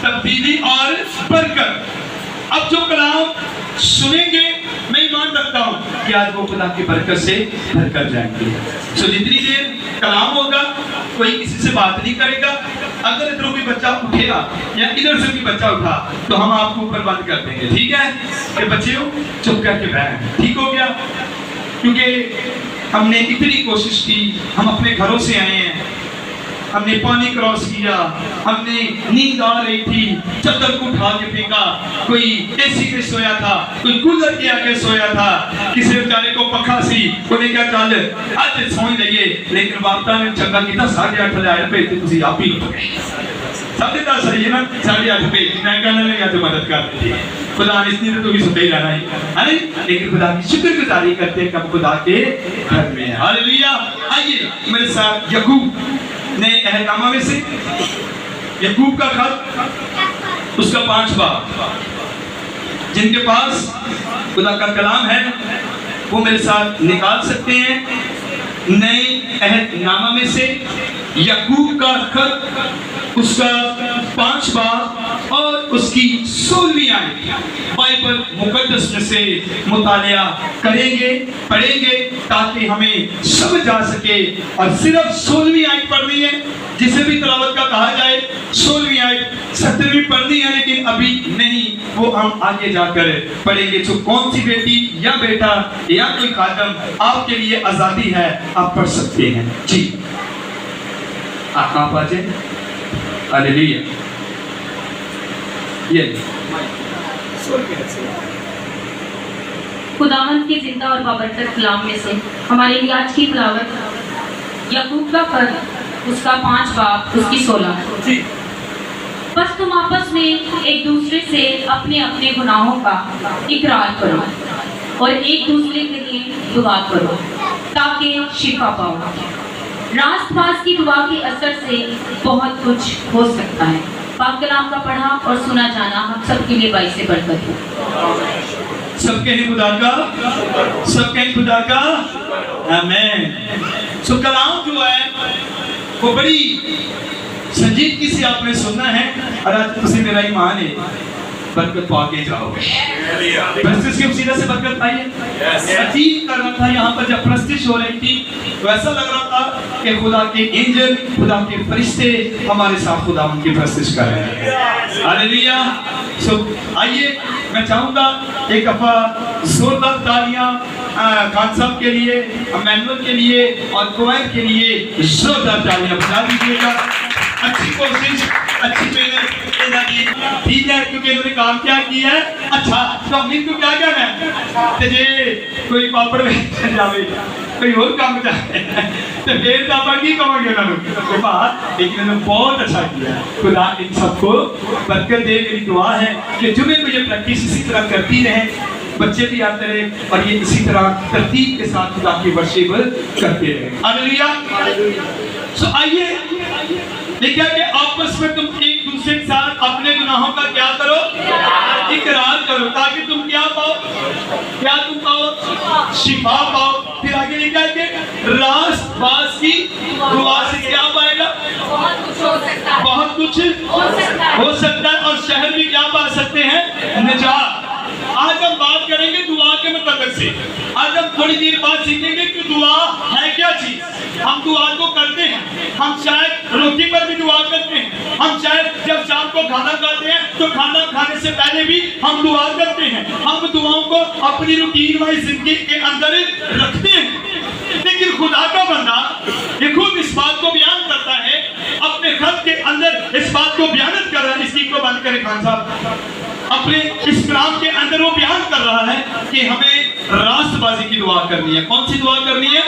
تبدیلی اور برکت. اب جو کلام سنیں گے میں ایمان رکھتا ہوں کہ آج وہ خدا کی برکت سے بھر کر جائیں گے. سو جتنی دیر کلام ہوگا کوئی کسی سے بات نہیں کرے گا. اگر ادھر کوئی بچہ اٹھے گا یا ادھر سے کوئی بچہ اٹھا تو ہم آپ کو اوپر بند کر دیں گے. ٹھیک ہے کہ بچے ہو چپ کر کے بیٹھیں. ٹھیک ہو گیا؟ کیونکہ ہم نے اتنی کوشش کی, ہم اپنے گھروں سے آئے ہیں, ہم نے پانی کراس کیا, ہم نے نیند آ رہی تھی چادر کو اٹھا کے پھینکا, کوئی اے سی پہ سویا تھا, کوئی کولر کے آگے سویا تھا, کسی بیچارے کو پکھا سی, انہیں کیا چل آج سوئی لئیے, لیکن باپتا نے چنگا کیتا 8:30 پہ تھی آپ ہی لوٹ گئے. 10:30 صحیح ہے نا, 8:30 پہ میں کہنے لگا تو مدد کر دیتی ہے. خدا نے اس لیے تو بھی سنتے ہی رہنا ہے, لیکن خدا کی شکر گزاری کرتے ہیں کب خدا کے گھر میں ہے. ہاللیلویہ. آئیے میرے ساتھ یعقوب نے اہلنامہ میں سے یعقوب کا خط اس کا 5 باب, جن کے پاس خدا کا کلام ہے وہ میرے ساتھ نکال سکتے ہیں. نئے عہد نامہ میں سے یعقوب کا خط اس کا 5 باب اور اس کی 16ویں آیت بائبل مقدس میں سے مطالعہ کریں گے, پڑھیں گے تاکہ ہمیں سمجھ آ سکے. اور صرف 16ویں آیت پڑھنی ہے, جسے بھی تلاوت کا کہا جائے 16ویں آیت 17ویں پڑھنی ہے, لیکن ابھی نہیں, وہ ہم آگے جا کر پڑھیں گے. تو کون سی بیٹی یا بیٹا یا کوئی خادم, آپ کے لیے آزادی ہے, آپ پڑھ سکتے ہیں. جی آپ آ جائیں. ہاللیلویہ. یہ خداوند کے زندہ اور بابرکت کلام میں سے ہمارے لیے آج کی تلاوت یعقوب کا خط اس کا 5 باب اس کی 16. بس تم آپس میں ایک دوسرے سے اپنے اپنے گناہوں کا اقرار کرو اور ایک دوسرے کے لیے دعا کرو تاکہ شفا پاؤ. راست باز کی دعا کے اثر سے بہت کچھ ہو سکتا ہے. پاک کلام کا پڑھا اور سنا جانا ہم سب کے لیے باعث برکت ہو. سب کہیں خدا کا, سب کہیں خدا کا آمین. سو کلام جو ہے وہ بڑی سنجیدگی سے آپ نے سننا ہے, اور آج تسی میرا ایمان ہے برکت پا کے جاؤ گے. پرستش کے وسیلے سے برکت پائی ہے. عجیب کر رہا تھا یہاں پر جب پرستش ہو رہی تھی تو ایسا لگ رہا تھا کہ خدا کے اینجل, خدا کے فرشتے ہمارے ساتھ خدا ان کی پرستش کر رہے ہیں. ہاللیلویہ. سو آئیے میں چاہوں گا ایک دفعہ زوردار تالیاں خان صاحب کے لیے, امینول کے لیے اور کوئر کے لیے زوردار تالیاں بجا دیجیے گا. اچھی کوشش, اچھی محنت. ٹھیک ہے, کیونکہ انہوں نے کام کیا کیا ہے. اچھا تو ہم ان کو کیا کہنا ہے کہ کوئی پاپڑ میں جاوے کوئی اور کام جائے تو پھر آپ کی کہوں گے انہوں نے بات, لیکن انہوں نے بہت اچھا کیا. خدا ان سب کو برکت دے. میری دعا ہے کہ جمعے کو یہ پریکٹس اسی طرح کرتی رہیں, بچے بھی آتے رہے اور یہ اسی طرح ترتیب کے ساتھ خدا کی ورشپ کرتے رہے. ہاللیلویہ. سو آئیے دیکھا کہ آپس میں تم ایک دوسرے کے ساتھ اپنے گناہوں کا کیا کرو, اقرار کرو تاکہ تم کیا پاؤ, کیا تم پاؤ, شفا پاؤ. پھر آگے لکھا ہے کہ راست باز کی دعا سے کیا پائے گا, بہت کچھ ہو سکتا ہے, اور شہر بھی کیا پا سکتے ہیں, نجات. آج ہم بات کریں گے دعا کے متعلق سے. آج ہم تھوڑی دیر بعد سیکھیں گے کہ دعا ہے کیا چیز. ہم دعا کو کرتے ہیں, ہم شاید روٹی پر بھی دعا کرتے ہیں, ہم شاید جب شام کو کھانا کھاتے ہیں تو کھانا کھانے سے پہلے بھی ہم دعا کرتے ہیں. ہم دعاؤں کو اپنی روٹین والی زندگی کے اندر رکھتے ہیں. لیکن خدا کا بندہ یہ خود اس بات کو بیان کرتا ہے, اپنے خط کے اندر اس بات کو بیانت کر رہا ہے. اس کی کو بند کرے خان صاحب, اپنے اس کلام کے اندر وہ بیان کر رہا ہے کہ ہمیں راست بازی کی دعا کرنی ہے. کون سی دعا کرنی ہے,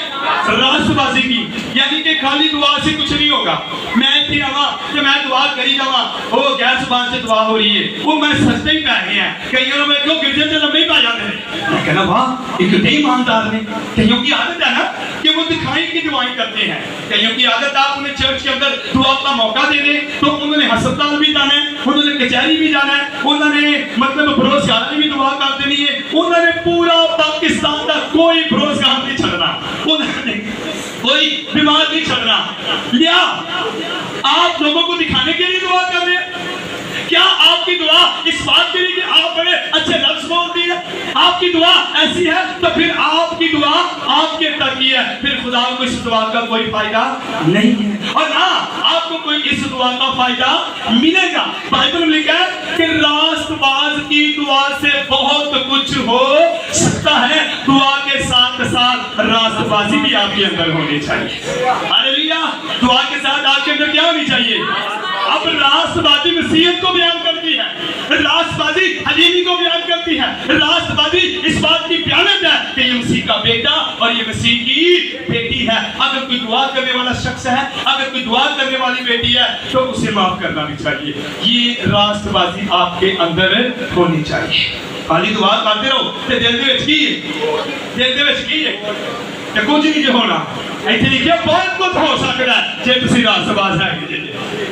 راست بازی کی. یعنی کہ خالی دعا سے کچھ نہیں ہوگا. میں تھی رہا کہ میں دعا کری جاؤں, وہ غیر زبان سے دعا ہو رہی ہے, وہ میں سجدے ہی پہ گئے ہیں. کئیوں میں کیوں گرجے سے لمبے ہی پا جاتے ہیں. میں کہنا واہ ایک کئی ایماندار نے. کئیوں کی عادت ہے نا کہ وہ دکھائی کی دعائیں کرتے ہیں. کئیوں کی عادت آپ انہیں چرچ کے اندر دعا کا موقع دے دیں تو انہوں نے ہسپتال بھی جانا ہے, انہوں نے کچہری بھی جانا ہے, انہوں نے مطلب بروزگار بھی دعا کر دینی ہے. انہوں نے پورا پاکستان کا کوئی بروزگار نہیں چھڑنا, انہوں نے کوئی بیمار نہیں چھڑنا. لیا آپ لوگوں کو دکھانے کے لیے دعا کر رہے ہیں. آپ کی دعا اس بات کے لیے کہ آپ بڑے اچھے لفظ بولتی ہے، آپ کی دعا ایسی ہے، تو پھر آپ کی دعا آپ کے تک ہی ہے، پھر خدا کو اس دعا کا کوئی فائدہ نہیں ہے، اور نہ آپ کو کوئی اس دعا کا فائدہ ملے گا۔ بائبل میں لکھا ہے کہ راست باز کی دعا سے بہت کچھ ہو سکتا ہے، دعا کے ساتھ ساتھ راست بازی بھی آپ کے اندر ہونی چاہیے۔ ہاللیلویا! دعا کے ساتھ آپ کے اندر کیا ہونی چاہیے؟ اب راست بازی مسیحیت کو بیان کرتی ہے، راست بازی حلیمی کو بیان کرتی ہے، راست بازی اس بات کی بیانت ہے کہ یہ مسیح کا بیٹا اور یہ مسیح کی بیٹی ہے۔ اگر کوئی دعا کرنے والا شخص ہے، اگر کوئی دعا کرنے والی بیٹی ہے تو اسے معاف کرنا بھی چاہیے۔ یہ راست بازی آپ کے اندر ہونی چاہیے۔ خالی دعا کرتے رہو تے دل دے وچ کی ہے، دل دے وچ کی ہے کہ کچھ نہیں ہونا۔ ایتھے لکھیا بہت کچھ ہو سکتا ہے جے تسی راست باز ہے جے۔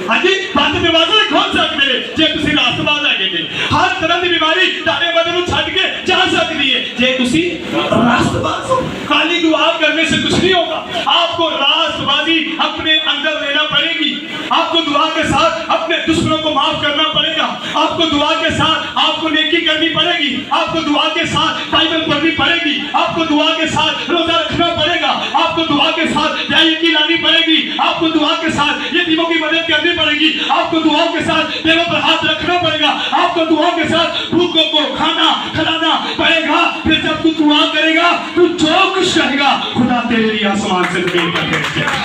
ہاں جی، بند دروازے کھول سکتے ہیں جے تسی راست باز ہے جے۔ ہر طرح کی بیماری تہاڈے بدن نوں چھڈ کے جا سکتی ہے جے تسی راست باز ہو۔ خالی دعا کرنے سے کچھ نہیں ہوگا، آپ کو راست بازی اپنے اندر لینا پڑے گی۔ آپ کو دعا کے ساتھ اپنے دشمنوں کو معاف کرنا پڑے گا، آپ کو دعا کے ساتھ آپ کو نیکی کرنی پڑے گی، آپ کو دعا کے ساتھ بائبل پڑھنی پڑے گی، آپ کو دعا کے ساتھ روزہ رکھنا پڑے گا، آپ کو دعا کے ساتھ دعائیں لانی پڑے گی، آپ کو دعا کے ساتھ یتیموں کی مدد کرنی پڑے گی، آپ کو دعا کے ساتھ دیووں پر ہاتھ رکھنا پڑے گا، آپ کو دعا کے ساتھ بھوکوں کو کھانا کھلانا پڑے گا۔ پھر جب تو دعا کرے گا تو جو کچھ کہے گا خدا تیرے لیے آسمان سے زمین پر بھیج دے گا۔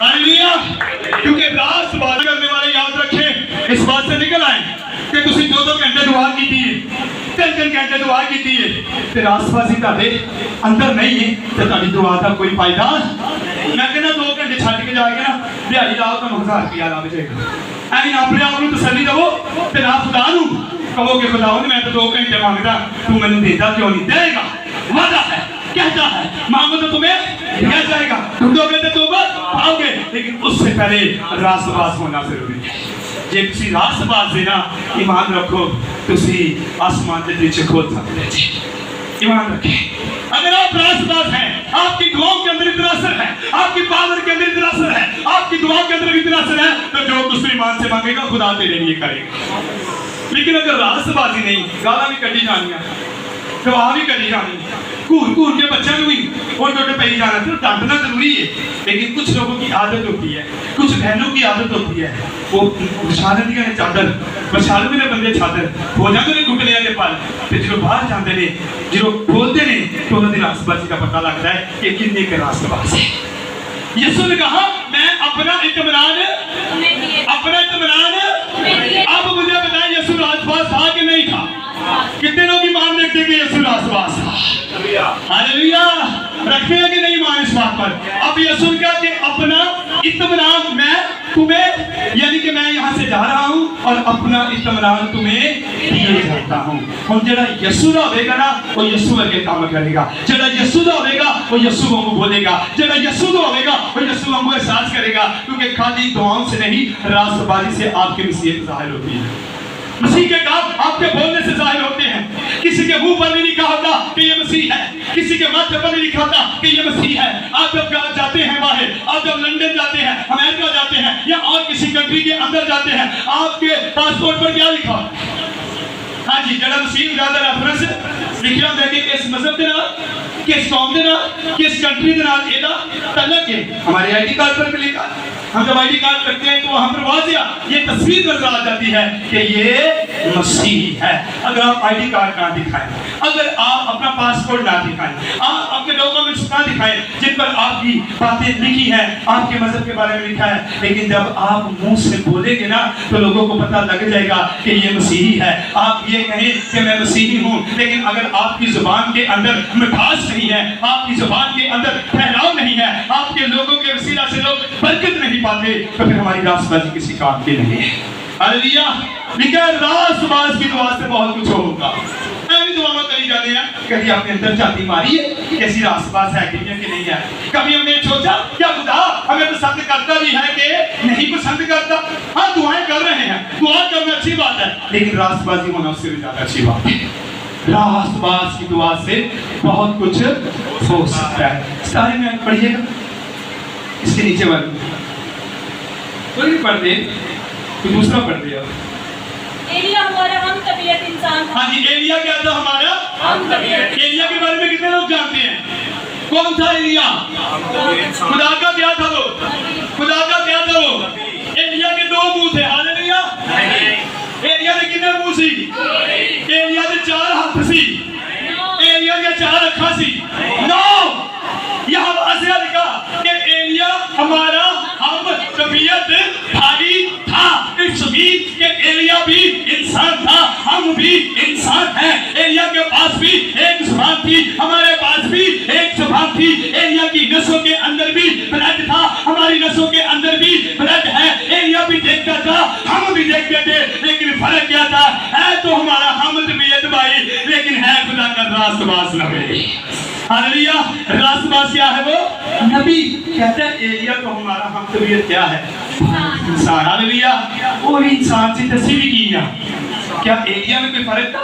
ہاللیلویا! کیونکہ راست بازی کرنے والے یاد رکھیں، اس بات سے نکل آئیں کہ تسی 2 گھنٹے دعا کی تھی، 3 گھنٹے دعا کی تھی، تے راست بازی تہاڈے اندر نہیں ہے تے تہاڈی دعا دا کوئی فائدہ۔ میں کہنا 2 گھنٹے چھڈ کے جا کے نا دیہڑی لاؤ تو 1000 روپیہ لگ جائے گا۔ ایویں اپنے آپ نوں تسلی دو تے نہ خدا نوں کہو کہ خدا میں تو 2 گھنٹے مانگدا، تو مینوں دیندا کیوں نہیں؟ دے گا، وعدہ ہے، کہتا ہے مانگو تو تمہیں دیا جائے گا، تم 2 گھنٹے توبہ پاؤ گے، لیکن اس سے پہلے راست باز ہونا ضروری ہے۔ جے تسی راست باز دینا ایمان رکھو تسی آسمان کے نیچے کھول سکتے جی۔ ایمان رکھیں، اگر آپ راست باز ہیں، آپ کی دعاؤں کے اندر اتنا اثر ہے، آپ کی پاور کے اندر اتنا اثر ہے، آپ کی دعا کے اندر اتنا اثر ہے، تو جو کچھ ایمان سے مانگے گا خدا تیرے لیے کرے گا۔ لیکن اگر راست بازی نہیں، گالاں بھی کڈی جانیاں، گواہ بھی کری جانی، گھور کے بچوں کو بھی اور چھوٹے پہ جانا، تو ڈانٹنا ضروری ہے۔ لیکن کچھ لوگوں کی عادت ہوتی ہے، کچھ بہنوں کی عادت ہوتی ہے، وہ بچھا لیندی ہیں چادر، بچھا لیندے نے بندے چادر، ہو جاندے نے گھٹنیاں دے پل، تے جدوں باہر جاندے نے، جدوں کھولتے نے تو انہاں دی راست بازی کا پتہ لگتا ہے کہ کنے کے راست باز ہے۔ یسوع نے کہا میں اپنا اطمینان اب مجھے بتائیں یسوع راست باز تھا کہ نہیں تھا؟ کتنے لوگ ایمان دیکھتے کہ یسوع راست باز تھا؟ ہاللیلویا! رکھتے ہیں کہ نہیں ایمان اس بات پر؟ اب یسوع کہا کہ اپنا اطمینان میں تمہیں، یعنی کہ میں یہاں سے جا رہا ہوں اور اپنا اطمینان تمہیں دیے جاتا ہوں۔ ہم جڑا یسوع دا ہوے گا نا وہ یسوع ورگے کام کرے گا، جڑا یسوع دا ہوے گا وہ یسوع وانگو بولے گا، جڑا یسوع دا ہوے گا وہ یسوع وانگو احساس کرے گا، کیونکہ خالی دعاؤں سے نہیں راست بازی سے آپ کی مسیحیت ظاہر ہوتی ہے۔ مسیح کے کام آپ کے بولنے سے ظاہر ہوتے ہیں۔ کسی کے منہ پر نہیں لکھا ہوتا کہ یہ مسیح ہے، کسی کے ماتھے پر نہیں لکھا ہوتا کہ یہ مسیح ہے۔ آپ جب جاتے ہیں باہر، آپ جب لندن جاتے ہیں، امریکہ جاتے ہیں یا اور کسی کنٹری کے اندر جاتے ہیں، آپ کے پاسپورٹ پر کیا لکھا ہوتا ہے؟ ہاں جی، جڑا مسیح زیادہ ریفرنس لکھا ہوتا ہے کہ کس مذہب کے نام، کس قوم کے نام، کس کنٹری کے نام، یہ تعلق ہے۔ ہمارے آئی ڈی کارڈ پر بھی لکھا ہے۔ ہم جب آئی ڈی کارڈ کرتے ہیں تو وہاں پر واضح یہ تصویر نظر آ جاتی ہے کہ یہ مسیحی ہے۔ اگر آپ آئی ڈی کارڈ نہ دکھائیں، اگر آپ اپنا پاسپورٹ نہ دکھائیں، آپ اپنے ڈاکومنٹس نہ دکھائیں جن پر آپ کی باتیں لکھی ہیں، آپ کے مذہب کے بارے میں لکھا ہے، لیکن جب آپ منہ سے بولیں گے نا تو لوگوں کو پتہ لگ جائے گا کہ یہ مسیحی ہے۔ آپ یہ کہیں کہ میں مسیحی ہوں، لیکن اگر آپ کی زبان کے اندر مٹھاس نہیں ہے، آپ کی زبان کے اندر پھیلاؤ نہیں ہے، آپ کے لوگوں کے وسیلہ سے لوگ برکت نہیں پاتے، تو پھر ہماری راست بازی کسی کام کی نہیں ہے۔ ہاللیلویا! لکھا ہے راست باز کی دعا سے بہت کچھ ہوگا۔ ایسی دعا میں کری جاتے ہیں، کبھی آپ نے اندر جاتی ماری ہے کہ ایسی راست باز ہے کہ نہیں ہے؟ کبھی ہم نے سوچا کیا خدا ہمیں پسند کرتا بھی ہے کہ نہیں پسند کرتا؟ ہاں دعائیں کر رہے ہیں، دعا کرنا اچھی بات ہے، لیکن راست بازی ہونا اس سے بھی زیادہ اچھی بات ہے۔ راست باز کی دعا سے بہت کچھ ہو سکتا ہے۔ سارے میں پڑھیے گا اس کے نیچے والی کوئی بھی پڑھ دے، کوئی دوسرا پڑھ دے۔ तबीयत इंसान था। हाँ जी, एलिया क्या था हमारा? एलिया के बारे में कितने लोग जानते हैं? कौन था एलिया? खुदा का क्या था वो? खुदा का क्या था वो? एलिया के 2 मुंह थे। हालेलुया। एलिया ने कितने मुंह सी? एलिया ने 4 हाथ सी। एलिया ने 4 अखा सी। नो, यहाँ वाज़ेह लिखा कि एलिया हमारा हम तबीयत भारी था। इट्स मीन कि एलिया भी इंसान था, हम भी इंसान हैं। एलिया के पास भी एक जुबान थी, हमारे पास भी एक जुबान थी। एलिया की नसों के अंदर भी ब्लड था, हमारी नसों के अंदर भी ब्लड है। एलिया भी देखता था, हम भी देखते थे, लेकिन फर्क क्या था? है तो हमारा हम तबीयत भाई, लेकिन है खुदा का रास्तबाज नबी। हालेलुया। रास्तबाज क्या है वो? नबी। कहते हैं एलिया तो हमारा हम तबीयत क्या है? इंसान। हालेलुया। वो भी इंसान से तस्वीर की है। क्या एलिया में कोई फर्क था?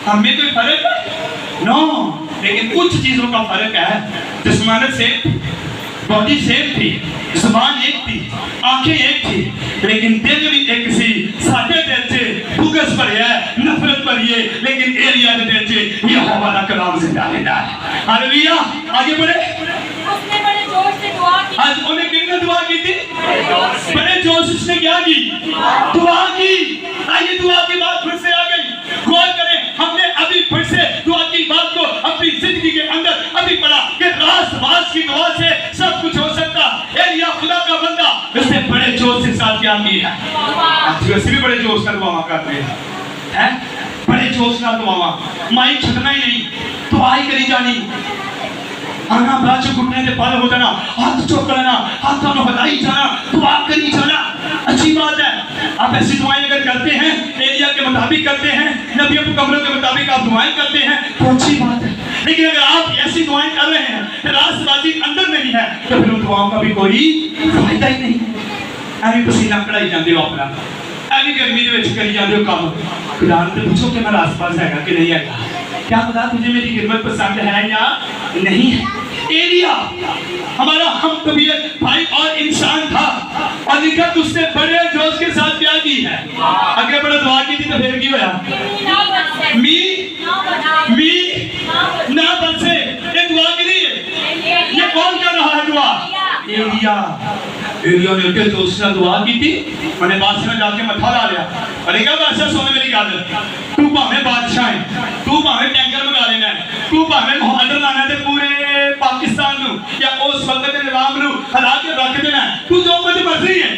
हम में कोई फर्क है? नो, लेकिन कुछ चीजों का फर्क है। जिस्मानत सेम, बॉडी सेम थी, जुबान एक थी, आंखें एक थी, लेकिन दिल भी एक सी। साडे दिल च बुगस भरी है, नफरत भरी है, लेकिन एलिया के दिल च यहोवा दा कलाम जिंदा रहता है। हालेलुया। आगे बढ़े। उसने बड़े जोर से दुआ की। आज उन्हें किसने दुआ की थी? बड़े जोश से उसने क्या की? दुआ की। आइए दुआ की बात फिर से आ गई। गौर करें, हमने अभी फिर से दुआ की बात को अपनी जिंदगी के अंदर अभी पढ़ा कि रास्तबाज की दुआ से सब कुछ हो सकता। एलिया खुदा का बंदा, उसने बड़े जोश से साथ क्या किया? आज वैसे भी बड़े जोश से दुआ करते हैं, बड़े जोश से दुआ। माइक छटना ही नहीं, दुआ ही करी जानी। आना बाजू घुटने से पार हो जाना, हाथ चौक लेना, हाथों में हिलाई जाना, दुआ करी जाना। अच्छी बात है। आप ऐसी दुआएं अगर करते हैं, एलिया के मुताबिक करते हैं, नबियों के कमरों के मुताबिक आप दुआएं करते हैं, तो अच्छी बात है। लेकिन अगर आप ऐसी दुआएं कर रहे हैं, रास्तबाजी अंदर नहीं है, तो फिर उन दुआओं का भी कोई फायदा ही नहीं। ऐवी पसीना कढ़ाई जाते हो अपना, ऐवी गर्मी के विच करी जाते हो काम। खुदा से पूछो कि मैं रास्तबाज है कि नहीं है? क्या खुदा तुझे मेरी खिदमत पसंद है या नहीं है? एलिया हमारा हम तबीयत भाई और इंसान था, और लिखा उसने बड़े जोश के साथ क्या की है? अगर बड़ा दुआ की थी तो फिर की होया? मी ना बसे। ये दुआ के लिए ये कौन कर रहा है दुआ? एलिया। एलिया ने उनके जोश से दुआ की थी। मैंने बादशाह में जाके मथा ला लिया। अरे क्या बादशाह सुन मेरी गल, तू भावे बादशाह है, तू भावे टैंकर मंगा लेना है, तू भावे ऑर्डर लाना है पूरे पाकिस्तान नु या उस वक्त के निजाम नु हला के रख देना है, तू जो कुछ मर्जी है,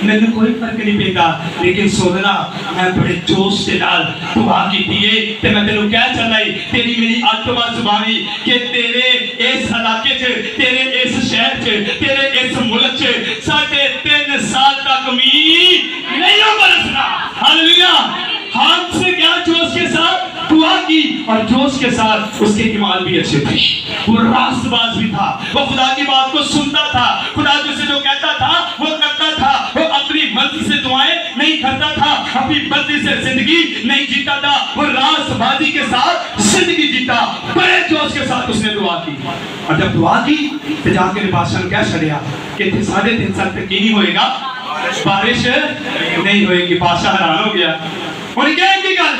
मैंने कोई फर्क नहीं पैदा। लेकिन सुनना, मैं बड़े जोश के नाल दुआ की थी ते मैं तेनू कह चला तेरी मेरी अतवा जुबानी कि तेरे इस इलाके च, तेरे इस शहर च, तेरे इस मुल्क च 3.5 साल तक मींह नहीं बरसना। हालेलुया। हाथ से क्या जोश के साथ दुआ की, और जोश के साथ उसके ईमान भी अच्छे थे। वो रास्तबाज भी था, वो खुदा की बात को सुनता था, खुदा जिसे जो कहता था वो करता था। वो अपनी मर्जी से दुआएं नहीं करता था, अपनी मर्जी से जिंदगी नहीं जीता था, वो रास्तबाजी के साथ जिंदगी जीता। बड़े जोश के साथ उसने दुआ की, और जब दुआ की तो जाके बादशाह ने क्या छड़िया कि 3.5 साल तक नहीं होएगा, बारिश नहीं होएगी। बादशाह हैरान हो गया। उन्हें क्या की गल,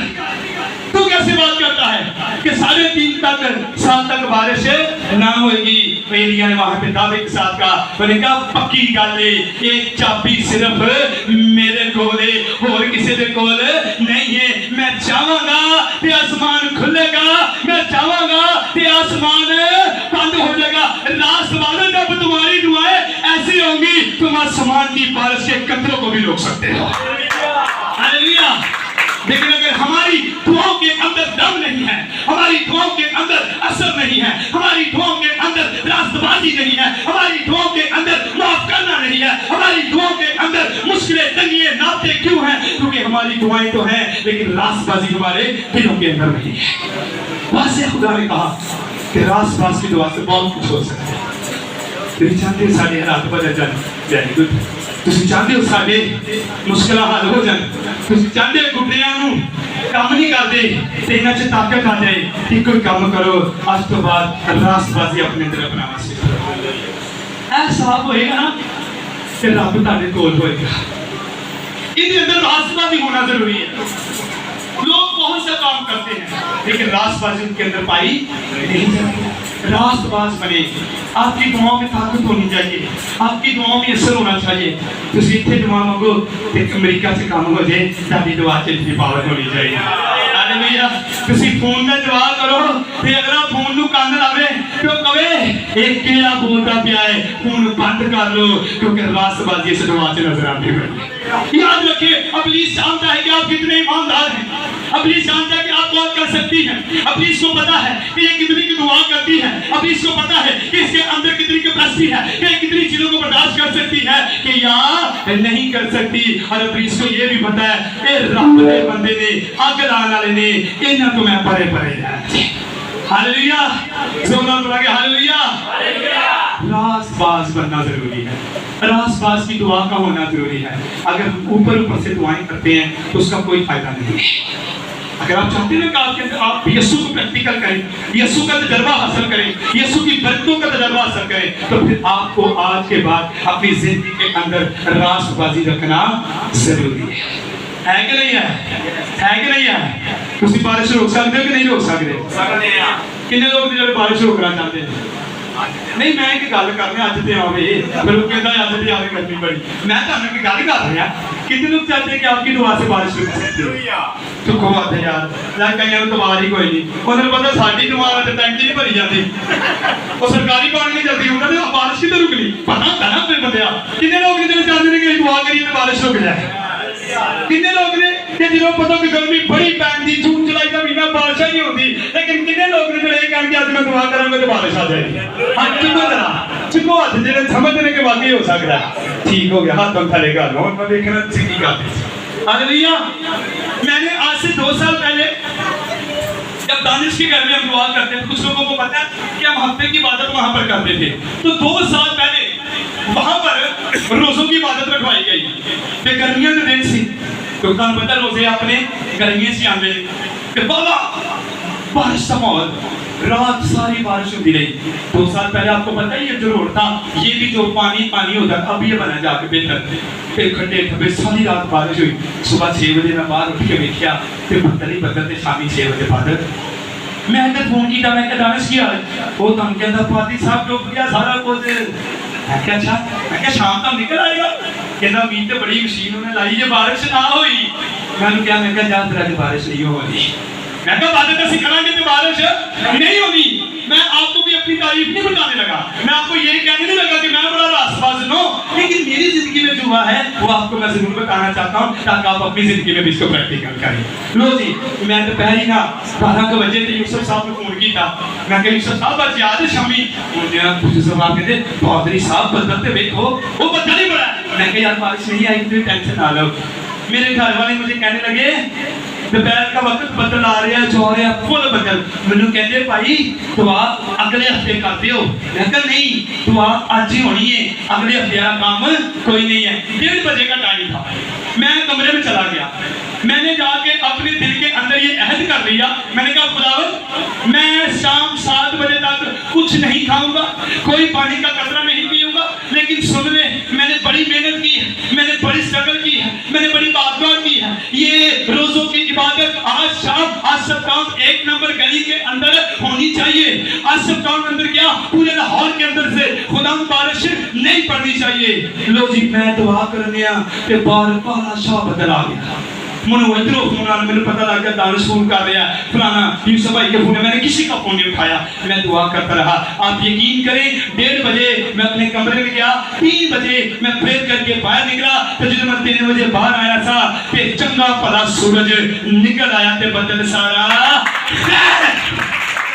तू कैसे बात करता है कि 3.5 साल तक बारिश ना होगी? एलिया ने वहां पे दावे के साथ कहा, मैंने कहा पक्की गल है, एक चाबी सिर्फ मेरे कोल है और किसी दे कोल नहीं है। मैं चाहांगा ते आसमान खुलेगा, मैं चाहांगा ते आसमान बंद हो जाएगा। रास्तबाज, जब तुम्हारी दुआएं ऐसी होंगी तुम आसमान की बारिश के कतरों को भी रोक सकते हो। हालेलुया। लेकिन अगर हमारी दुआओं के अंदर दम नहीं है, हमारी दुआओं के अंदर असर नहीं है, हमारी दुआओं के अंदर रास्तबाजी नहीं है, हमारी दुआओं के अंदर माफ करना नहीं है, हमारी दुआओं के अंदर मुश्किलें तंगियां नाते क्यों हैं? क्योंकि हमारी दुआएं तो हैं, लेकिन रास्तबाजी हमारे दिलों के अंदर नहीं है। वाज़ेह खुदा ने कहा कि रास्तबाज की दुआ से बहुत कुछ हो सकता है। तुम चाहते हो सारे हालात बदल जाए, वेरी गुड। तुम चाहते हो सारे मुश्किल हल हो जाए, तुम चाहते हो गुटरियां नू काम नहीं करते ते इन्हां च ताकत आ जाए कि कोई काम करो। आज तो बाद रास्तबाजी अपने अंदर अपनाना सीखो। ऐसा होएगा ना कि रब तुहाडे कोल होएगा। इहदे अंदर रास्तबाजी होना जरूरी है। लोग कौन सा काम करते हैं, लेकिन रास्तबाजी उनके अंदर पाई नहीं जाती। रास्तबाज बने, आपकी दुआओं में ताकत होनी चाहिए, आपकी दुआओं में असर होना चाहिए। तो इतने दुआ मांगो कि अमेरिका से काम हो जाए, ताकि दुआ चलती पावर होनी चाहिए। हालेलुया। ਤੁਸੀਂ ਫੋਨ ਦਾ ਦੁਆ ਕਰੋ ਤੇ ਅਗਲਾ ਫੋਨ ਨੂੰ ਕੰਨ ਲਾਵੇ ਤੇ ਉਹ ਕਵੇ ਇਹ ਕਿਹੜਾ ਬੋਲਦਾ ਪਿਆ ਹੈ, ਫੋਨ ਬੰਦ ਕਰ ਲੋ, क्योंकि रास्तबाजी इस दुआ से नजर आती है। याद रखिए, इब्लीस जानता है कि आप कितने ईमानदार हैं, इब्लीस जानता है कि आप बहुत कर सकती हैं, इब्लीस को पता है कि ये कितनी की दुआ करती है, इब्लीस को पता है कि इसके अंदर कितनी कैपेसिटी है, कि ये कितनी चीजों को बर्दाश्त कर सकती है कि या नहीं कर सकती। और इब्लीस को ये भी पता है कि रब दे बंदे ने, अग लाने वाले ने, इन्हां तो मैं परे परे रहना। हालेलुया, जोरदार बोला के हालेलुया। रास्तबाज बनना जरूरी है, रास्तबाज की दुआ का होना जरूरी है। अगर ऊपर ऊपर से दुआएं करते हैं तो उसका कोई फायदा नहीं है। अगर आप चाहते हैं कि आपके अंदर आप यीशु को प्रैक्टिकल करें, यीशु का तजर्बा हासिल करें, यीशु की बरकतों का तजर्बा हासिल करें, तो फिर आपको आज के बाद अपनी जिंदगी के अंदर रास्तबाजी रखना जरूरी है कि नहीं है कि नहीं है? ਤੁਸੀਂ ਬਾਰਿਸ਼ ਰੋਕ ਸਕਦੇ ਹੋ ਕਿ ਨਹੀਂ ਰੋਕ ਸਕਦੇ ਆ? ਕਿੰਨੇ ਲੋਕ ਜਿਹੜੇ ਬਾਰਿਸ਼ ਰੋਕਣਾ ਚਾਹੁੰਦੇ ਨੇ? ਨਹੀਂ, ਮੈਂ ਇੱਕ ਗੱਲ ਕਰਨੀ, ਅੱਜ ਤੇ ਆਵੇ ਮੈਨੂੰ ਕਹਿੰਦਾ ਅੱਜ ਤੇ ਆਵੇ ਗਰਮੀ ਬੜੀ, ਮੈਂ ਤੁਹਾਨੂੰ ਇੱਕ ਗੱਲ ਕਰ ਰਿਹਾ, कितने लोग चाहते हैं कि आपकी दुआ से बारिश रुक सकती है? तो को बात है यार, यार कहीं तो बाहर ही कोई नहीं, उन्हें पता साड़ी दुआ वाले टैंकी नहीं भरी जाती, और सरकारी पानी नहीं चलती, उन्होंने बारिश की तो रुक ली, पता करना फिर बंदे। कितने लोग इधर चाहते हैं कि दुआ करिए तो बारिश रुक जाए? कितने लोग ने कि जिन्होंने पता कि गर्मी बड़ी पैंदी, जून जुलाई का महीना बारिश नहीं होती, लेकिन कितने लोग ने जो ये कहेंगे आज मैं दुआ करूंगा तो बारिश आ जाएगी? हाथ चुको जरा, चुको हाथ, जिन्हें समझने के वाकई हो सकता है। ठीक हो गया, हाथ तो खड़ेगा लो, मैं देखना सीधी बात है। हालेलुया। मैंने आज से 2 साल पहले जब दानिश के घर में हम दुआ करते थे, कुछ लोगों को पता है कि हम हफ्ते की इबादत वहां पर करते थे, तो 2 साल पहले वहां पर रोजों की इबादत रखवाई गई। गर्मियों के दिन सी, तो पता रोजे अपने गर्मियों से आते कि बाबा बारिश का माहौल, रात सारी बारिश होती रही। 2 साल पहले आपको पता ही है जो रोड था, ये भी जो पानी होता, अब ये बना जाके बेहतर, फिर खड्डे खब्बे, सारी रात बारिश हुई। सुबह 6 बजे मैं बाहर उठ के देखा, फिर बदल ही बदलते, शामी 6 बजे बादल। मैं तो फोन किया, मैं दानिश किया, वो तो कहता पादी साहब डूब गया सारा कुछ। मैं क्या अच्छा, मैं क्या शाम तक निकल आएगा? कहना मीत तो बड़ी मशीन उन्हें लाई है, बारिश ना हुई। मैंने क्या, मैं क्या जा तरह बारिश नहीं होगी, मैं कहा बादल ऐसी करांगे तो बारिश नहीं होगी। मैं आपको भी अपनी तारीफ नहीं बताने लगा, मैं आपको ये कहने नहीं लगा कि मैं बड़ा रास्तबाज हूं, लेकिन मेरी जिंदगी में जो हुआ है वो आपको मैं जरूर बताना चाहता हूं, ताकि आप अपनी जिंदगी में भी इसको प्रैक्टिकल करें। लो जी, मैं दोपहर ही ना 12 बजे थे, यूसुफ साहब ने फोन किया, मैं कहा यूसुफ साहब आज याद है शामी, यूसुफ साहब कहते बहादुरी साहब बदलते देखो, वो बदल ही बड़ा। मैं कहा यार बारिश नहीं आई, तो टेंशन ना लो। मेरे घर वाले मुझे कहने लगे दोपहर का वक्त बदल आ रहा है, जो आ रहा है फुल बदल। मैनू कहते भाई दुआ अगले हफ्ते करते हो? मैं कहा नहीं, दुआ आज ही होनी है, अगले हफ्ते का काम कोई नहीं है। 1:30 बजे का टाइम था, मैं कमरे में चला गया, मैंने जाके अपने दिल के अंदर ये अहद कर लिया, मैंने कहा खुदावंद मैं शाम 7 बजे तक कुछ नहीं खाऊंगा, कोई पानी का कतरा नहीं पीऊंगा, लेकिन सुन ले मैंने बड़ी मेहनत की है, मैंने बड़ी स्ट्रगल की है, मैंने बड़ी बातगाह की है, ये रोजों की इबादत आज शाम आसफ टाउन 1 नंबर गली के अंदर होनी चाहिए। आसफ टाउन अंदर क्या, पूरे लाहौर के अंदर से खुदा बारिश नहीं पड़नी चाहिए। लो जी, मैं दुआ करने ते बार पाला शाह बदल आ गया। मुझे इधरों फोन आया, मैंने पता लग गया दानिश फोन कर रहा है, फलाना यूसुफ भाई के फोन है, मैंने किसी का फोन नहीं उठाया, मैं दुआ करता रहा। आप यकीन करें 1:30 बजे मैं अपने कमरे में गया, 3 बजे मैं प्रेयर करके बाहर निकला, तो जब मैं 3 बजे बाहर आया था तो चंगा भला सूरज निकल आया, तो बदल सारा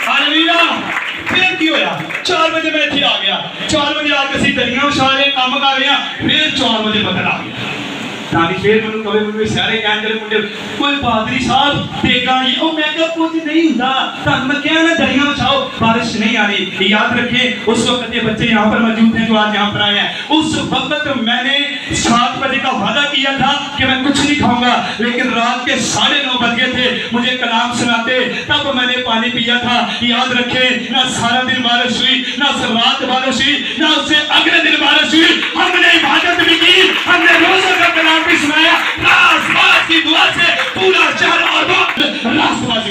हालेलुया। फिर की होया 4 बजे मैं इत्थे आ गया, 4 बजे आके सी दरिया उछाले काम कर रहे हैं, फिर 4 बजे बदल आ गया। दानी फिर मैंने कभी मुझे सारे कहने चले मुझे कोई पादरी साहब देगा ये, ओ मैं क्या कुछ नहीं होता, तब मैं क्या ना दरिया उछाओ बारिश नहीं आ रही। याद रखें उस वक्त ये बच्चे यहाँ पर मौजूद हैं जो आज यहाँ पर आए हैं, उस वक्त मैंने 7 बजे का वादा किया था कि मैं कुछ नहीं खाऊंगा, लेकिन रात के 9:30 बज गए थे, मुझे कलाम सुनाते, तब मैंने पानी पिया था। याद रखें ना सारा दिन बारिश हुई, ना रात बारिश हुई, ना उससे अगले दिन बारिश हुई, हमने इबादत भी की, हमने रोज़ों का कलाम भी सुनाया, रात की दुआ से पूरा शहर और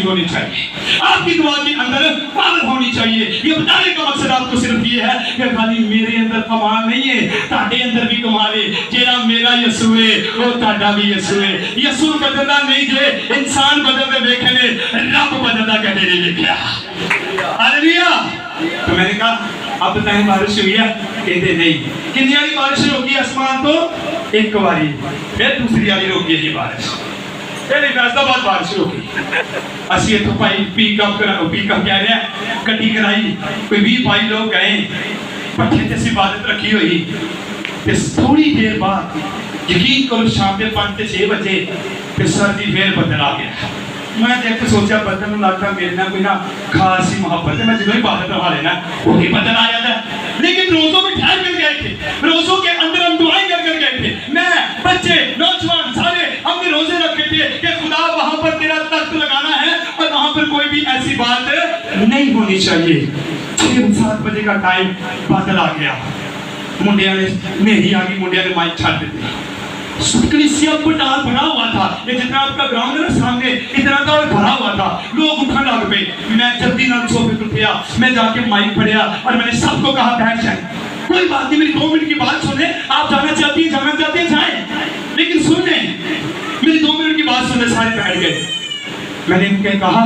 होनी चाहिए, आपकी दुआ के अंदर पावर होनी चाहिए। ये बताने का मकसद आपको सिर्फ ये है कि खाली मेरे अंदर कमाल नहीं है, ताड़े अंदर भी कमाल है। जेड़ा मेरा यसू है वो ताड़ा भी यसू है। यसू बदलता नहीं जे, इंसान बदलते देखे ने, रब बदलता कदे नहीं देखा। हालेलुया। तो मैंने कहा अब बताएं बारिश हुई है? कहते नहीं। कितनी वाली बारिश होगी आसमान तो? एक बारी, फिर दूसरी वाली रोकी है बारिश, फिर फैसलाबाद बारिश होगी। असी इतों भाई पिकअप कह रहे हैं, गड्डी कराई, कोई 20-22 लोग गए, पट्ठे से इबादत रखी हुई, थोड़ी देर बाद यकीन करो शाम के 5 से 6 बजे फिर सर्दी फिर बदल आ गया। मैं देख के सोचा बदल में लगता मेरे ना कोई ना खासी मोहब्बत है, मैं जो ही बाहर करवा लेना वो भी बदल आ जाता है। लेकिन रोजों में ठहर कर गए थे, रोजों के अंदर हम दुआएं कर कर गए थे, मैं बच्चे नौजवान सारे हमने रोजे रखे थे कि खुदा वहां पर तेरा तख्त लगाना है और वहां पर कोई भी ऐसी बात नहीं होनी चाहिए। 6-7 बजे का टाइम बादल आ गया, मुंडिया ने मेरी आ गई, मुंडिया ने माइक छाड़ दी, कलीसिया पंडाल भरा हुआ था, ये जितना आपका ग्राउंड है ना सामने इतना था और भरा हुआ था, लोग उठने लग पे। मैं जल्दी ना सोफे पे उठा, मैं जाके माइक पढ़िया और मैंने सबको कहा बैठ जाए, कोई बात नहीं, मेरी 2 मिनट की बात सुने, आप जाना चाहती हैं जाए, लेकिन सुने मेरी 2 मिनट की बात सुने। सारे बैठ गए। मैंने इनके कहा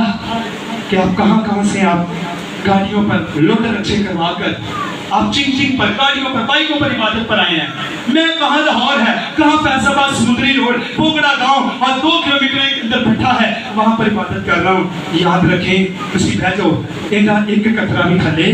कि आप कहाँ से आप गाड़ियों पर लोड रक्षे करवा कर आप चिंग पर गाड़ियों पर बाइकों पर इबादत पर आए हैं। मैं कहाँ लाहौर है, कहाँ फैसलाबाद समुद्री रोड पोगड़ा गांव और 2 किलोमीटर के अंदर बैठा है, वहां पर इबादत कर रहा हूँ। याद रखें उसी भेजो इनका एक कतरा भी थले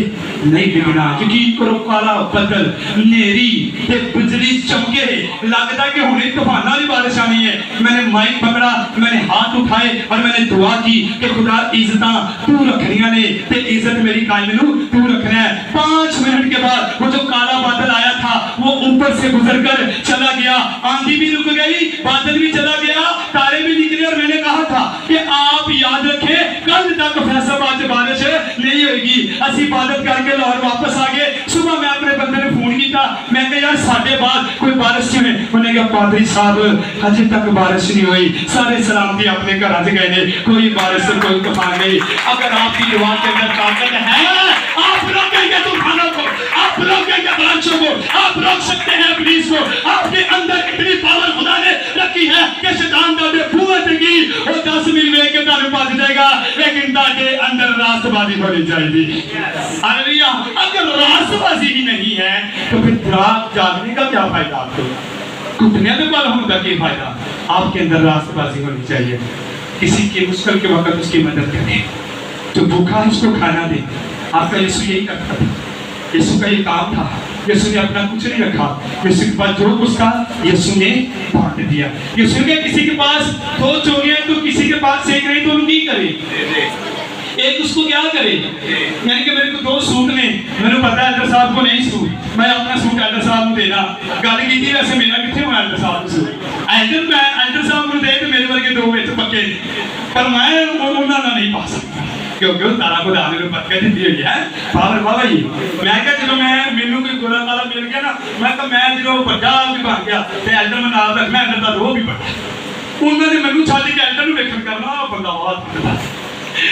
नहीं बिगना, क्योंकि करो काला बदल नेरी ते बिजली चमके, लगता कि हुणे तूफान वाली बारिश आनी है। मैंने माइक पकड़ा, मैंने हाथ उठाए और मैंने दुआ की कि खुदा इज्जत तू रखनिया ने ते इज्जत मेरी कायम नू तू रखना है। 5 मिनट के बाद वो जो काला बादल आया था वो ऊपर से गुजर कर चला गया, आंधी भी रुक गई, बादल भी चला गया, तारे भी निकले। और मैंने कहा था कि आप याद रखें कल तक फैसलाबाद से बारिश नहीं होगी। असी इबादत करके लाहौर वापस आ गए। सुबह मैं अपने बंदे ने फोन किया, मैं कहा यार साढ़े बाद कोई बारिश क्यों है? उन्हें कहा पादरी साहब अजे तक बारिश नहीं हुई, सारे सलामती अपने घर गए ने, कोई बारिश से कोई तूफान नहीं। अगर आपकी दुआ के अंदर ताकत है आप रोकेंगे तूफानों को, आप रोकेंगे बारिशों को, आप रोक सकते हैं पुलिस को। आपके अंदर इतनी पावर खुदा ने रखी है कि शैतान दादे फूट की और 10 मील वे के तारे पास जाएगा, लेकिन दादे अंदर रास्तबाजी होनी चाहिए। हालेलुया। अगर रास्तबाजी ही नहीं है तो फिर रात जागने का क्या फायदा? आपको घुटने पे बाल होने का क्या फायदा? आपके अंदर रास्तबाजी होनी चाहिए। किसी की मुश्किल के वक्त उसकी मदद करें, जो भूखा है उसको खाना दे। आपका यीशु यही करता था, यीशु का ये काम था। यीशु ने अपना कुछ नहीं रखा, यीशु के पास जो कुछ था यीशु ने बांट दिया। यीशु ने किसी के पास 2 चोरियां तो किसी के पास 1 नहीं, तो उनकी करे एक उसको क्या करे। यानी कि मेरे को 2 सूट ने, मैंने पता है एल्डर साहब को नहीं सूट, मैं अपना सूट एल्डर साहब को देना गल की थी। वैसे मेरा कितने होना एल्डर साहब को सूट, एल्डर साहब को दे तो मेरे वर्गे 2 विच पक्के, पर मैं उन्होंने नहीं पा सकता क्योंकि तारा को दाने में पक्के दी हुई है। पावर बाबा जी मैं क्या जो मैनू कोई गोला काला मिल गया ना, मैं जो बड़ा भी बन गया तो एल्डर में नाम रखना, एल्डर का रो भी बड़ा। उन्होंने मैनू छड़ के एल्डर में वेखण करना बंदा बहुत।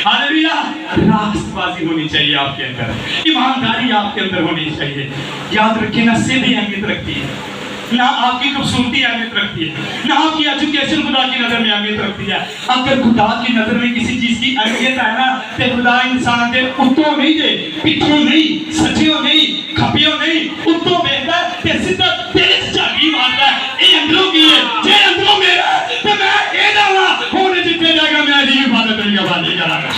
हालेलुया। रास्तबाजी होनी चाहिए आपके अंदर, ईमानदारी आपके अंदर होनी चाहिए। याद रखिए ना सीधी अहमियत रखती है, ना आपकी खूबसूरती अहमियत रखती है, ना आपकी एजुकेशन खुदा की नजर में अहमियत रखती है। अगर खुदा की नजर में किसी चीज की अहमियत है ना तो खुदा इंसान के उत्तों नहीं दे, पिछों नहीं, सचियों नहीं, खपियों नहीं, उत्तों बेहतर ते सीधा तेज झागी मारता है। ये अंदरों की है, जे अंदरों मेरा तो मैं ए दावा होने जितने जाएगा मैं ही इबादत नहीं करूंगा।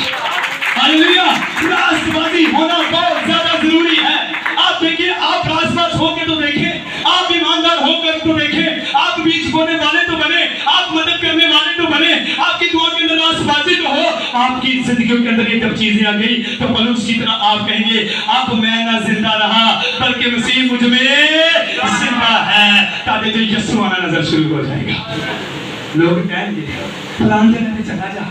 हालेलुया। रास्तबाजी होना बहुत ज्यादा जरूरी है। आप देखिए, आप रास्तबाज होकर तो देखें, आप ईमानदार होकर तो देखें, आप बीच बोने वाले तो बने, आप मदद करने वाले तो बने, आपकी दुआ के अंदर रास्तबाजी तो हो। आपकी जिंदगी के अंदर ये जब चीजें आ गई तो पलूस की तरह आप कहेंगे अब मैं ना जिंदा रहा बल्कि मसीह मुझ में जिंदा है। ताकि जो यीशु आना नजर शुरू हो जाएगा। लोग कहेंगे फलान जगह पे चला जा,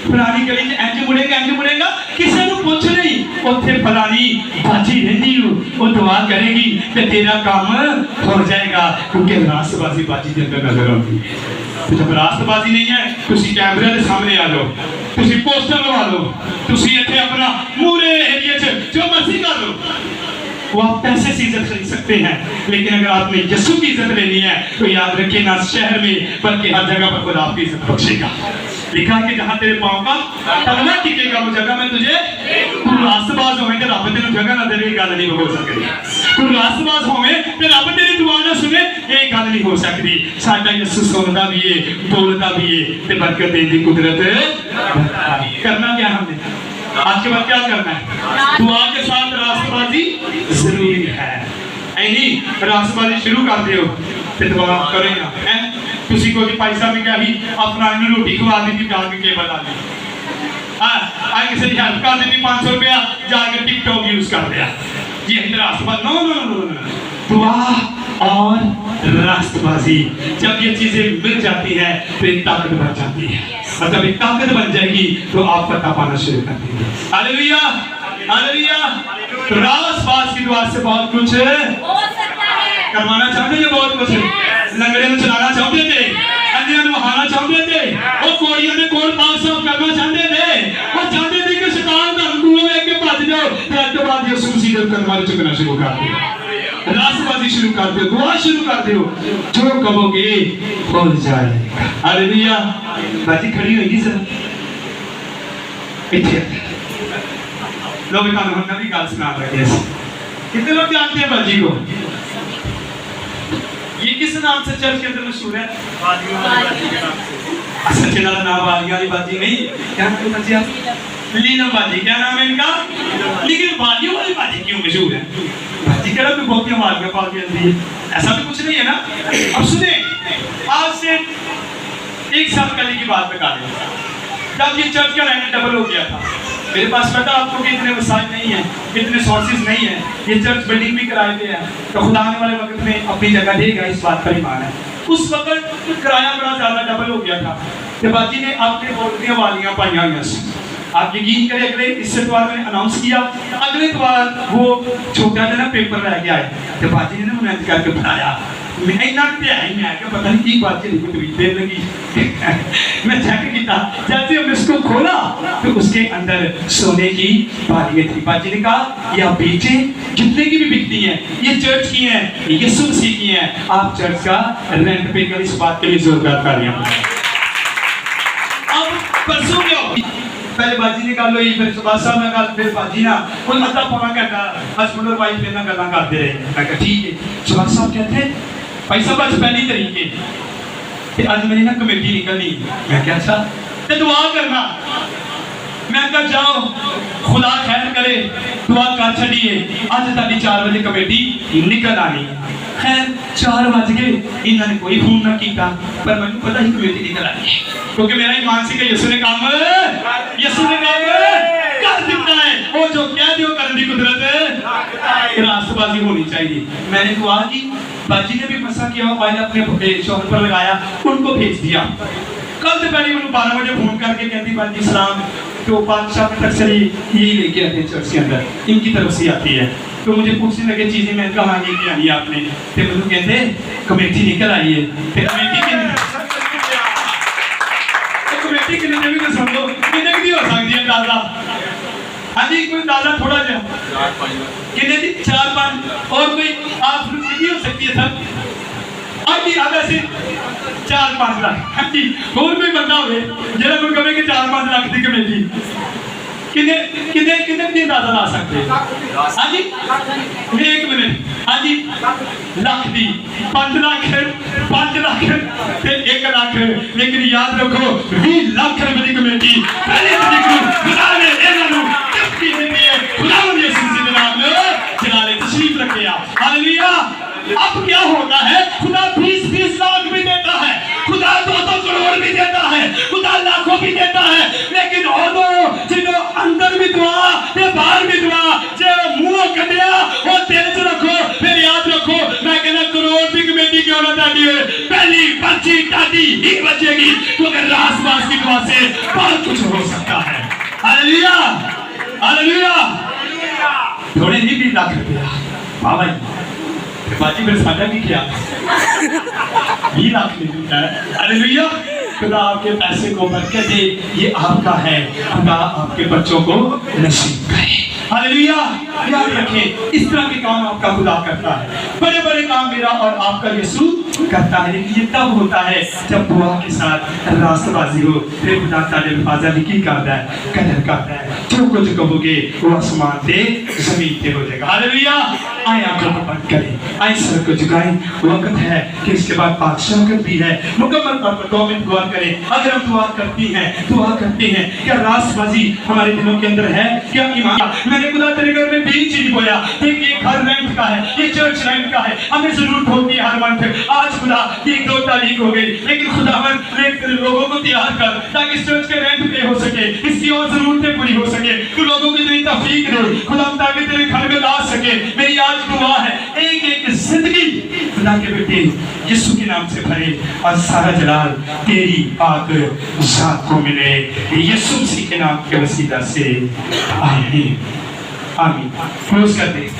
फलानी गली इंज मुड़ेगा, किसी को पूछ नहीं, उत्थे फलानी बाजी रहती वो दुआ करेगी तो तेरा काम हो जाएगा, क्योंकि रास्तबाजी बाजी के अंदर नजर आती है। ਤੇ ਜਦ ਰਾਸਤਬਾਜ਼ੀ ਨਹੀਂ ਹੈ ਤੁਸੀਂ ਕੈਮਰੇ ਦੇ ਸਾਹਮਣੇ ਆ ਜਾਓ, ਤੁਸੀਂ ਪੋਸਟਰ ਲਵਾ ਲਓ, ਤੁਸੀਂ ਇੱਥੇ ਆਪਣਾ ਮੂਰੇ ਏਰੀਆ 'ਚ ਜੋ ਮਰਜ਼ੀ कर लो। वो आप पैसे से इज्जत खरीद सकते हैं, लेकिन अगर आपने यीशु की इज्जत लेनी है तो याद रखिए ना शहर में बल्कि हर जगह पर खुदा आपकी इज्जत बख्शेगा। लिखा है कि जहाँ तेरे पाँव का तलवा टिकेगा वो जगह में तुझे रास्तबाज होवे ते रब तेनू जगह ना देवे, गल नहीं हो सकती। तू रास्तबाज होवे ते रब तेरी दुआ ना सुने, ये गल नहीं हो सकती। साडा यीशु सुनदा भी है, बोलदा भी है ते बरकत देने की कुदरत। करना क्या हमने आज के बाद क्या करना है? दुआ के साथ रास्तबाजी जरूरी है। नहीं रास्तबाजी शुरू कर दियो ते दुआ करो ना हैं। तुसी कोई पैसा भी क्या ही अपना इन्हें रोटी खवा दी थी जाके केबल आ गई, हाँ आज किसी की हेल्प कर दी थी 500 रुपया जाके टिकटॉक यूज कर दिया, ये है रास्तबाजी। नो नो नो नो, दुआ और रास्तबाजी जब ये चीजें मिल जाती है तो एक ताकत बन जाती है, और जब एक ताकत बन जाएगी तो आप फतह पाना शुरू कर देंगे। Hallelujah hallelujah. तो रास्तबाज की दुआ से बहुत कुछ हो सकता है। करवाना चाहते थे, बहुत कुछ लंगड़े में चलाना चाहते थे, अंधियों को बहाना चाहते थे, और कोड़ियों ने कोड़ पास साफ करना चाहते थे, और चाहते थे कि शैतान का कुएं में के भाग जाओ। फिर तो बाद यीशु मसीह ने करवाने चुकना शुरू कर दिया, रास्तबाजी शुरू कर दो, दुआ शुरू कर दो, जो कहोगे हो जाएगा। हालेलुया। बाजी खड़ी होगी सर इतने लोग नवी गल सुना लगे। कितने लोग जानते हैं बाजी को? ये किस नाम से चर्च के अंदर मशहूर है? सच्चे नाम वाली वाली बाजी नहीं, क्या नाम है बच्चिया? लीलम बाजी। क्या नाम है इनका? लेकिन बाजियों वाली बाजी क्यों मशहूर है? बाजी कह रहा बहुत आवाज में पाल है, ऐसा तो कुछ नहीं है ना। अब सुने, आज से 1 साल पहले की बात बता रहे हैं, जब ये चर्च का रेंट डबल हो गया था। मेरे पास पता आपको कि इतने वसाइल नहीं है, इतने सोर्सेज नहीं है, ये चर्च बिल्डिंग भी किराए पे है, तो खुदा आने वाले वक्त में अपनी जगह देगा, इस बात पर ईमान है। उस वक्त किराया बड़ा ज्यादा डबल हो गया था, तो बाजी ने अपने बोलतियां वालियां पाई हुई। आप यकीन करें, अगले इस इतवार मैंने अनाउंस किया, अगले इतवार वो छोटा सा ना पेपर रह गया है, तो बाजी ने ना मुझे करके बताया, मैं इतना पे आई, मैं क्या पता नहीं की बात चली, कुछ देर लगी। मैं चेक किया, जैसे हमने इसको खोला तो उसके अंदर सोने की बालियां थी। बाजी ने कहा ये आप बेचे, जितने की भी बिकती हैं, ये चर्च की हैं, ये यीशु मसीह की हैं, आप चर्च का रेंट पे कर, इस बात के लिए जोरदार तालियां। अब परसों क्या पहले बाजी ने गल हुई, फिर सुभाष साहब ने गल, फिर बाजी ना कोई अद्धा पौना घंटा हस्बैंड और वाइफ ने गल्लां करते रहे। मैं कहा ठीक है। सुभाष साहब कहते हैं पैसा बच पहली तरीके ते आज मेरी ना कमेटी निकलनी। मैं क्या अच्छा ते दुआ करना। मैं कहा जाओ खुदा खैर करे, दुआ कर छड़िए, आज ताड़ी 4 बजे कमेटी निकल आनी। खैर 4 बज गए, इन्होंने कोई फोन ना किया, पर मैंने पता ही कमेटी निकल आनी है, क्योंकि मेरा ईमान से कि यीशु ने काम कर दिता है। वो जो कह दियो करने की कुदरत, रास्तबाजी होनी चाहिए। मैंने दुआ की, बाजी ने भी मसा किया, मोबाइल अपने शोहर पर लगाया, उनको भेज दिया। कल दोपहर उन्होंने 12 बजे फोन करके कहती बाजी सलाम, तो बादशाह में अक्सर यही लेके आते हैं चर्च के अंदर, इनकी तरफ से आती है, तो मुझे पूछने लगे चीजें, मैं कहा लेके आई आपने, तो मुझे कहते कमेटी निकल आई है, कमेटी कितने भी तो समझो कितने की हो सकती है दादा? हाँ जी कोई दादा थोड़ा जा कितने दी 4-5 और कोई आप कितनी हो सकती है सर? हाँ जी अब ऐसे 4-5 लाख। हाँ जी और कोई बंदा हो जरा कोई कहे कि 4-5 लाख की कमेटी कितने कितने कितने की अंदाजा ला सकते हैं? हाँ जी 1 मिनट। हाँ जी लाख दी 5 लाख 1 लाख, लेकिन याद रखो 20 लाख रुपए की कमेटी पहले खुदा ने इन्होंने गिफ्ट की दी है। खुदा ने यीशु के नाम में जलाले तशरीफ रखे। हालेलुया। अब क्या होता है, खुदा 20-20 लाख भी देता है, खुदा 2-2 करोड़ भी देता है, खुदा लाखों भी देता है, लेकिन जिन्हों अंदर भी दुआ ते बाहर भी दुआ जो मुंह कटिया वो दिल च रखो। फिर याद रखो, मैं कहना करोड़ की कमेटी क्यों ना ताड़ी है, पहली पर्ची ताड़ी ही बचेगी, क्योंकि रास्तबाज की दुआ से बहुत कुछ हो सकता है। Hallelujah hallelujah. थोड़े ही 20 लाख रुपया बाबा जी बाजी फिर साझा भी किया 20 लाख ले लूटा है। हालेलुया। खुदा आपके पैसे को बरकत दे, ये आपका है, खुदा आपके बच्चों को नसीब करे। हालेलुया। याद रखें, इस तरह के काम आपका खुदा करता है। बड़े बड़े काम मेरा और आपका यीशु करता है, लेकिन ये तब होता है जब दुआ के साथ रास्तबाजी हो। फिर खुदा ताले फाजल की करता है, कदर करता है। जो कुछ कहोगे वो आसमान से जमीन पे हो जाएगा। हालेलुया। आए आंखों को बंद करें, आए सर को झुकाएं। वक्त है कि इसके बाद पाक भी है, मुकम्मल तौर पर 2 मिनट दुआ करें। अगर हम दुआ करते हैं, क्या रास्तबाजी हमारे दिलों के अंदर है? क्या ईमान? मैंने खुदा तेरे घर में बीज नहीं बोया, ये घर रेंट का है, ये चर्च रेंट का है, हमें जरूरत होती है हर मंथ। आज खुदा 1-2 तारीख हो गई, लेकिन खुदा लोगों को तैयार कर ताकि इस चर्च के रेंट पे हो सके, इसकी और जरूरतें पूरी हो सके। तू लोगों की इतनी तौफीक दे खुदा ताकि तेरे घर में ला सके। मेरी आज दुआ है, एक एक जिंदगी खुदा के बेटे यीशु के नाम से भरे और सारा जलाल तेरी पाक ज़ात को मिले, यीशु मसीह के नाम के वसीला से। आमीन। आमीन। क्लोज कर दे।